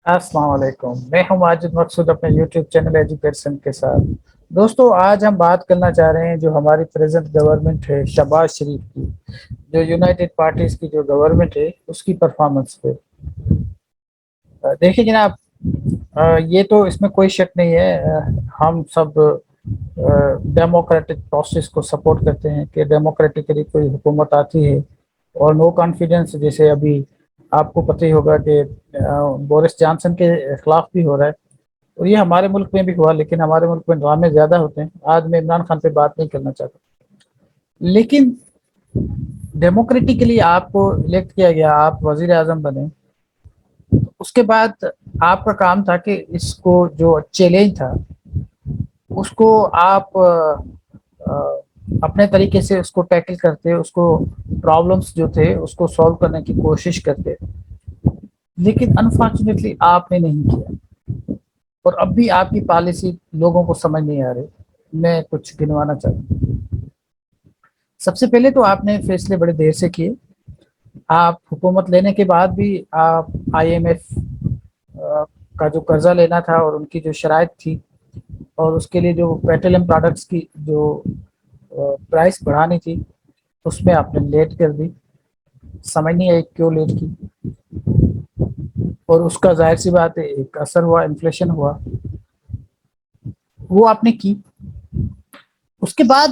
السلام علیکم، میں ہوں ماجد مقصود اپنے یوٹیوب چینل ایجوکیشن کے ساتھ۔ دوستو، آج ہم بات کرنا چاہ رہے ہیں جو ہماری پریزنٹ گورنمنٹ ہے شہباز شریف کی، جو یونائٹڈ پارٹیز کی جو گورنمنٹ ہے اس کی پرفارمنس پہ۔ دیکھیں جناب، یہ تو اس میں کوئی شک نہیں ہے، ہم سب ڈیموکریٹک پروسیس کو سپورٹ کرتے ہیں کہ ڈیموکریٹکلی کوئی حکومت آتی ہے اور نو کانفیڈنس، جیسے ابھی آپ کو پتہ ہی ہوگا کہ بورس جانسن کے خلاف بھی ہو رہا ہے، اور یہ ہمارے ملک میں بھی ہوا، لیکن ہمارے ملک میں ڈرامے زیادہ ہوتے ہیں۔ آج میں عمران خان پہ بات نہیں کرنا چاہتا، لیکن ڈیموکریٹکلی آپ کو الیکٹ کیا گیا، آپ وزیر اعظم بنے، اس کے بعد آپ کا کام تھا کہ اس کو جو چیلنج تھا اس کو آپ اپنے طریقے سے اس کو ٹیکل کرتے، اس کو پرابلمس جو تھے اس کو سولو کرنے کی کوشش کرتے، لیکن انفارچونیٹلی آپ نے نہیں کیا، اور اب بھی آپ کی پالیسی لوگوں کو سمجھ نہیں آ رہی۔ میں کچھ گنوانا چاہتا ہوں۔ سب سے پہلے تو آپ نے فیصلے بڑے دیر سے کیے، آپ حکومت لینے کے بعد بھی آپ آئی ایم ایف کا جو قرضہ لینا تھا اور ان کی جو شرائط تھی، اور اس کے لیے جو پیٹرولیم پروڈکٹس کی جو پرائس بڑھانی تھی، اس میں آپ نے لیٹ کر دی۔ سمجھ نہیں آئی کیوں لیٹ کی، اور اس کا ظاہر سی بات ہے ایک اثر ہوا، انفلیشن ہوا، وہ آپ نے کی۔ اس کے بعد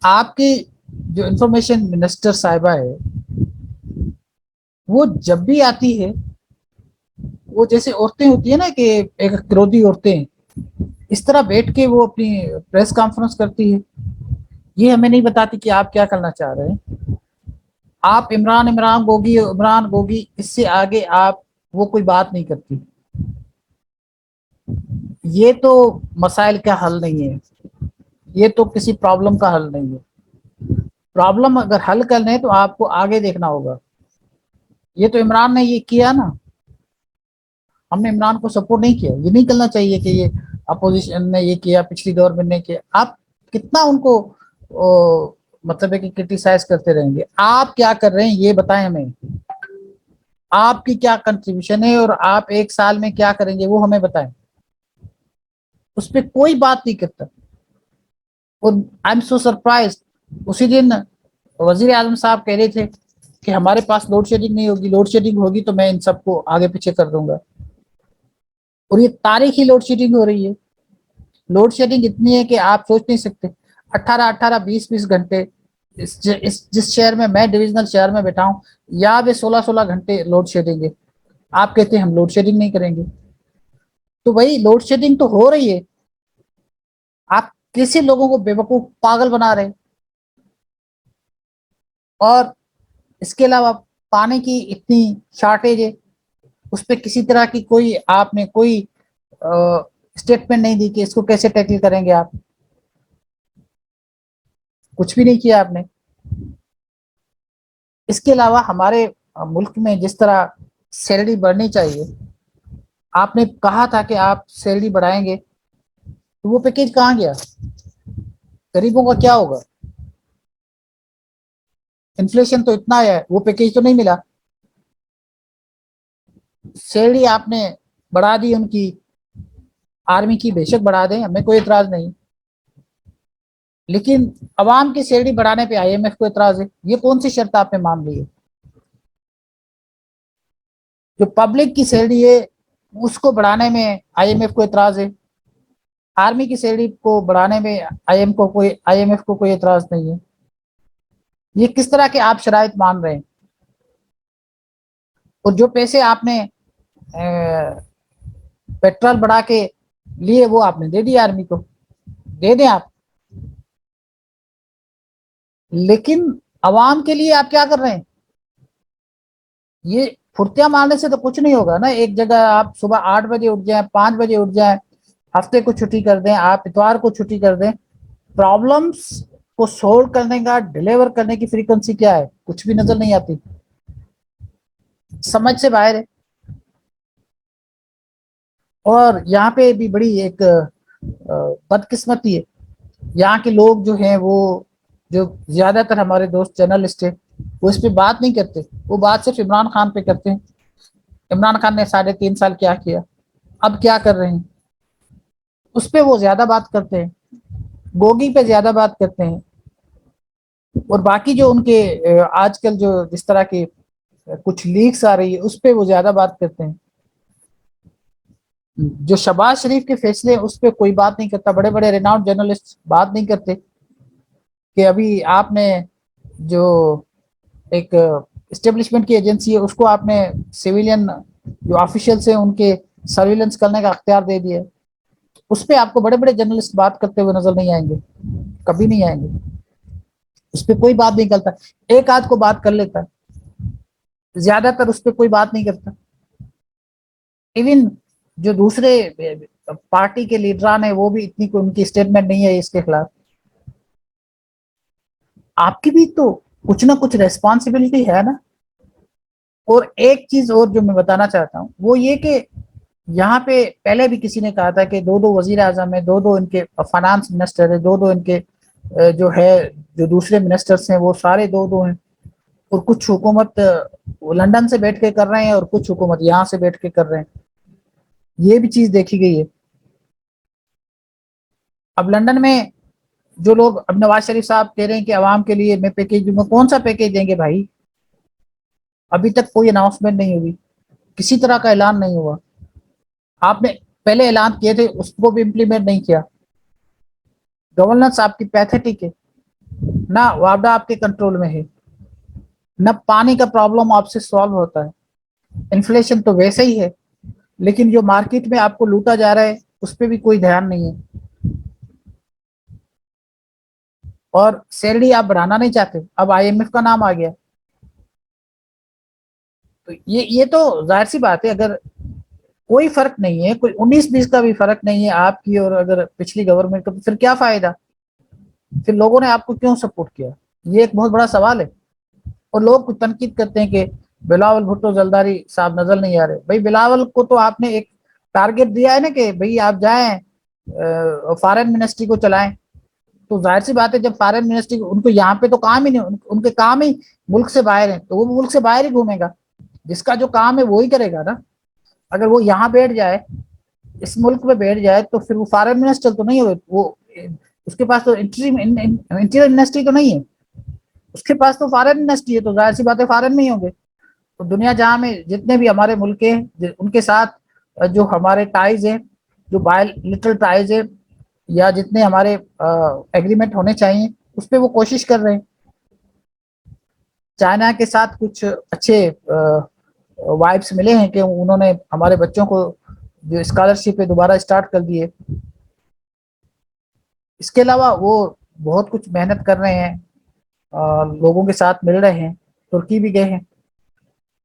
آپ کے جو انفارمیشن منسٹر صاحبہ ہے، وہ جب بھی آتی ہے، وہ جیسے عورتیں ہوتی ہیں نا کہ ایک کرودی عورتیں، اس طرح بیٹھ کے وہ اپنی پریس کانفرنس کرتی ہے، یہ ہمیں نہیں بتاتی کہ آپ کیا کرنا چاہ رہے ہیں۔ آپ عمران عمران گوگی عمران گوگی، اس سے آگے آپ وہ کوئی بات نہیں کرتی۔ یہ تو مسائل کا حل نہیں ہے، یہ تو کسی پرابلم کا حل نہیں ہے۔ پرابلم اگر حل کرنا ہے تو آپ کو آگے دیکھنا ہوگا۔ یہ تو عمران نے یہ کیا نا، ہم نے عمران کو سپورٹ نہیں کیا۔ یہ نہیں کرنا چاہیے کہ یہ اپوزیشن نے یہ کیا، پچھلی گورنمنٹ نے کیا۔ آپ کتنا ان کو مطلب ہے کہ کرٹیسائز کرتے رہیں گے؟ آپ کیا کر رہے ہیں یہ بتائیں ہمیں، آپ کی کیا کنٹریبیوشن ہے، اور آپ ایک سال میں کیا کریں گے وہ ہمیں بتائیں۔ اس پہ کوئی بات نہیں کرتا، اور آئی ایم سو سرپرائز۔ اسی دن وزیر اعظم صاحب کہہ رہے تھے کہ ہمارے پاس لوڈ شیڈنگ نہیں ہوگی، لوڈ شیڈنگ ہوگی تو میں ان سب کو آگے پیچھے کر دوں گا، اور یہ تاریخی لوڈ شیڈنگ ہو رہی ہے۔ لوڈ شیڈنگ اتنی ہے کہ آپ سوچ نہیں سکتے، 18 20 20 گھنٹے جس شہر میں ڈویژنل شہر میں بیٹھا ہوں، یا بھی 16 گھنٹے لوڈ شیڈنگ ہے۔ آپ کہتے ہیں ہم لوڈ شیڈنگ نہیں کریں گے، تو وہی لوڈ شیڈنگ تو ہو رہی ہے۔ آپ کیسے لوگوں کو بے وقوف پاگل بنا رہے ہیں؟ اور اس کے علاوہ پانی کی اتنی شارٹیج ہے، اس پہ کسی طرح کی کوئی آپ نے کوئی اسٹیٹمنٹ نہیں دی کہ اس کو کیسے ٹیکل کریں گے۔ آپ کچھ بھی نہیں کیا آپ نے۔ اس کے علاوہ ہمارے ملک میں جس طرح سیلری بڑھنی چاہیے، آپ نے کہا تھا کہ آپ سیلری بڑھائیں گے، تو وہ پیکیج کہاں گیا؟ غریبوں کا کیا ہوگا؟ انفلیشن تو اتنا ہے، وہ پیکیج تو نہیں ملا۔ سیلری آپ نے بڑھا دی ان کی، آرمی کی بے شک بڑھا دیں، ہمیں کوئی اعتراض نہیں، لیکن عوام کی سیلری بڑھانے پہ آئی ایم ایف کو اعتراض ہے۔ یہ کون سی شرط آپ نے مان لی ہے؟ جو پبلک کی سیلری ہے اس کو بڑھانے میں آئی ایم ایف کو اعتراض ہے، آرمی کی سیلری کو بڑھانے میں آئی ایم ایف کو کوئی اعتراض نہیں ہے۔ یہ کس طرح کے آپ شرائط مان رہے ہیں؟ اور جو پیسے آپ نے پیٹرول بڑھا کے لیے وہ آپ نے دے دی آرمی کو، دے دیں آپ، لیکن عوام کے لیے آپ کیا کر رہے ہیں؟ یہ پھرتیاں مارنے سے تو کچھ نہیں ہوگا نا۔ ایک جگہ آپ صبح 8 بجے اٹھ جائیں، 5 بجے اٹھ جائیں، ہفتے کو چھٹی کر دیں، آپ اتوار کو چھٹی کر دیں، پرابلمس کو سولو کرنے کا ڈیلیور کرنے کی فریکوینسی کیا ہے؟ کچھ بھی نظر نہیں آتی، سمجھ سے باہر ہے۔ اور یہاں پہ بھی بڑی ایک بدقسمتی ہے، یہاں کے لوگ جو ہیں، وہ جو زیادہ تر ہمارے دوست جرنلسٹ ہیں، وہ اس پہ بات نہیں کرتے، وہ بات صرف عمران خان پہ کرتے ہیں۔ عمران خان نے 3.5 سال کیا کیا، اب کیا کر رہے ہیں، اس پہ وہ زیادہ بات کرتے ہیں، گوگی پہ زیادہ بات کرتے ہیں، اور باقی جو ان کے آج کل جو جس طرح کی کچھ لیکس آ رہی ہے اس پہ وہ زیادہ بات کرتے ہیں۔ جو شہباز شریف کے فیصلے اس پہ کوئی بات نہیں کرتا، بڑے بڑے ریناؤنڈ جرنلسٹ بات نہیں کرتے کہ ابھی آپ نے جو ایک اسٹیبلشمنٹ کی ایجنسی ہے اس کو آپ نے سویلین جو آفیشلس ہیں ان کے سرویلنس کرنے کا اختیار دے دیا، اس پہ آپ کو بڑے بڑے جرنلسٹ بات کرتے ہوئے نظر نہیں آئیں گے، کبھی نہیں آئیں گے، اس پہ کوئی بات نہیں کرتا، ایک آدھ کو بات کر لیتا، زیادہ تر اس پہ کوئی بات نہیں کرتا۔ ایون جو دوسرے پارٹی کے لیڈران ہیں وہ بھی اتنی کوئی ان کی اسٹیٹمنٹ نہیں ہے اس کے خلاف۔ آپ کی بھی تو کچھ نہ کچھ ریسپانسبلٹی ہے نا۔ اور ایک چیز اور جو میں بتانا چاہتا ہوں وہ یہ کہ یہاں پہ پہلے بھی کسی نے کہا تھا کہ دو وزیر اعظم ہیں، دو ان کے فائنانس منسٹر ہیں، دو ان کے جو ہے جو دوسرے منسٹرز ہیں وہ سارے دو ہیں، اور کچھ حکومت لندن سے بیٹھ کے کر رہے ہیں اور کچھ حکومت یہاں سے بیٹھ کے کر رہے ہیں، یہ بھی چیز دیکھی گئی ہے۔ اب لندن میں جو لوگ اب نواز شریف صاحب کہہ رہے ہیں کہ عوام کے لیے میں پیکیج دوں گا، کون سا پیکیج دیں گے بھائی؟ ابھی تک کوئی اناؤنسمنٹ نہیں ہوئی، کسی طرح کا اعلان نہیں ہوا، آپ نے پہلے اعلان کیے تھے اس کو بھی امپلیمنٹ نہیں کیا، گورننس آپ کی پیتھیٹک ہے، نہ وعدہ آپ کے کنٹرول میں ہے، نہ پانی کا پرابلم آپ سے سالو ہوتا ہے، انفلیشن تو ویسے ہی ہے، لیکن جو مارکیٹ میں آپ کو لوٹا جا رہا ہے اس پہ بھی کوئی دھیان نہیں ہے، اور سیلری آپ بڑھانا نہیں چاہتے، اب آئی ایم ایف کا نام آ گیا، تو یہ تو ظاہر سی بات ہے، اگر کوئی فرق نہیں ہے، کوئی 19-20 کا بھی فرق نہیں ہے آپ کی اور اگر پچھلی گورنمنٹ کا، پھر کیا فائدہ؟ پھر لوگوں نے آپ کو کیوں سپورٹ کیا؟ یہ ایک بہت بڑا سوال ہے۔ اور لوگ تنقید کرتے ہیں کہ بلاول بھٹو زرداری صاحب نظر نہیں آ رہے، بھائی بلاول کو تو آپ نے ایک ٹارگٹ دیا ہے نا کہ بھئی آپ جائیں فارن منسٹری کو چلائیں، تو ظاہر سی بات ہے جب فارن منسٹری ان کو یہاں پہ تو کام ہی نہیں، ان کے کام ہی ملک سے باہر ہیں، تو وہ ملک سے باہر ہی گھومے گا، جس کا جو کام ہے وہی کرے گا نا۔ اگر وہ یہاں بیٹھ جائے، اس ملک میں بیٹھ جائے، تو پھر وہ فارن منسٹر تو نہیں ہوئے، وہ اس کے پاس تو انٹیریئر منسٹری تو نہیں ہے، اس کے پاس تو فارن منسٹری ہے، تو ظاہر سی بات ہے فارن میں ہی ہوں گے۔ تو دنیا جہاں میں جتنے بھی ہمارے ملک ہیں ان کے ساتھ جو ہمارے ٹائز ہیں، جو بائیلیٹرل ٹائز ہیں، یا جتنے ہمارے ایگریمنٹ ہونے چاہیے اس پہ وہ کوشش کر رہے ہیں۔ چائنا کے ساتھ کچھ اچھے وائبس ملے ہیں کہ انہوں نے ہمارے بچوں کو جو اسکالرشپ ہے دوبارہ اسٹارٹ کر دیے، اس کے علاوہ وہ بہت کچھ محنت کر رہے ہیں، لوگوں کے ساتھ مل رہے ہیں، ترکی بھی گئے ہیں،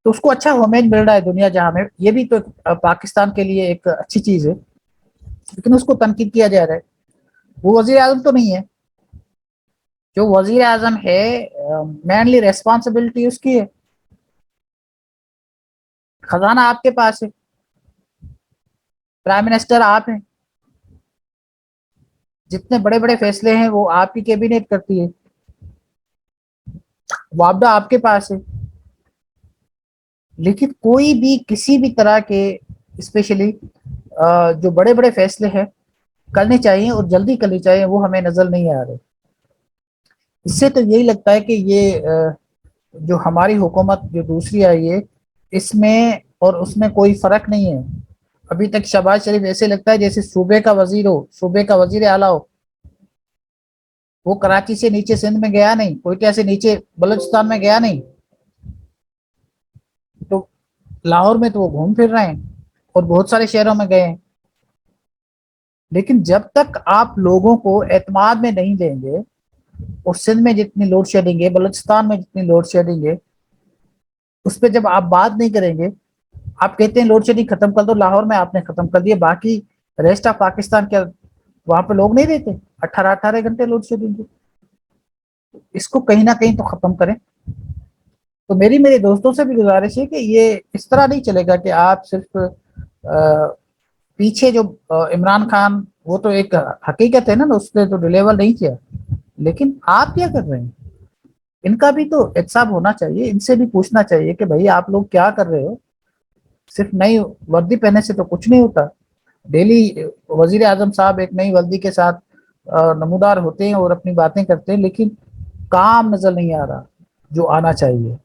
تو اس کو اچھا ہومیج مل رہا ہے دنیا جہاں میں، یہ بھی تو پاکستان کے لیے ایک اچھی چیز ہے، لیکن اس کو تنقید کیا جا رہا ہے۔ وہ وزیر اعظم تو نہیں ہے، جو وزیر اعظم ہے مینلی ریسپانسبلٹی اس کی ہے، خزانہ آپ کے پاس ہے، پرائم منسٹر آپ ہیں، جتنے بڑے بڑے فیصلے ہیں وہ آپ کی کیبنٹ کرتی ہے، معاوضہ آپ کے پاس ہے، لیکن کوئی بھی کسی بھی طرح کے اسپیشلی جو بڑے بڑے فیصلے ہیں کرنے چاہیے اور جلدی کرنی چاہیے وہ ہمیں نظر نہیں آ رہے۔ اس سے تو یہی لگتا ہے کہ یہ جو ہماری حکومت جو دوسری آئی ہے اس میں اور اس میں کوئی فرق نہیں ہے۔ ابھی تک شہباز شریف ایسے لگتا ہے جیسے صوبے کا وزیر ہو، صوبے کا وزیر اعلیٰ ہو، وہ کراچی سے نیچے سندھ میں گیا نہیں، کوئٹہ سے نیچے بلوچستان میں گیا نہیں، تو لاہور میں تو وہ گھوم پھر رہے ہیں اور بہت سارے شہروں میں گئے ہیں، لیکن جب تک آپ لوگوں کو اعتماد میں نہیں دیں گے، اور سندھ میں جتنی لوڈ شیڈنگ ہے، بلوچستان میں جتنی لوڈ شیڈنگ ہے، اس پہ جب آپ بات نہیں کریں گے، آپ کہتے ہیں لوڈ شیڈنگ ختم کر دو، لاہور میں آپ نے ختم کر دیا، باقی ریسٹ آف پاکستان کیا وہاں پہ لوگ نہیں رہتے 18-18 گھنٹے لوڈ شیڈنگ؟ اس کو کہیں نہ کہیں تو ختم کریں۔ تو میرے دوستوں سے بھی گزارش ہے کہ یہ اس طرح نہیں چلے گا کہ آپ صرف پیچھے جو عمران خان وہ تو ایک حقیقت ہے نا، اس نے تو ڈیلیور نہیں کیا، لیکن آپ کیا کر رہے ہیں؟ ان کا بھی تو احتساب ہونا چاہیے، ان سے بھی پوچھنا چاہیے کہ بھائی آپ لوگ کیا کر رہے ہو، صرف نئی وردی پہننے سے تو کچھ نہیں ہوتا. ڈیلی وزیر اعظم صاحب ایک نئی وردی کے ساتھ نمودار ہوتے ہیں اور اپنی باتیں کرتے ہیں، لیکن کام نظر نہیں آ رہا جو آنا چاہیے.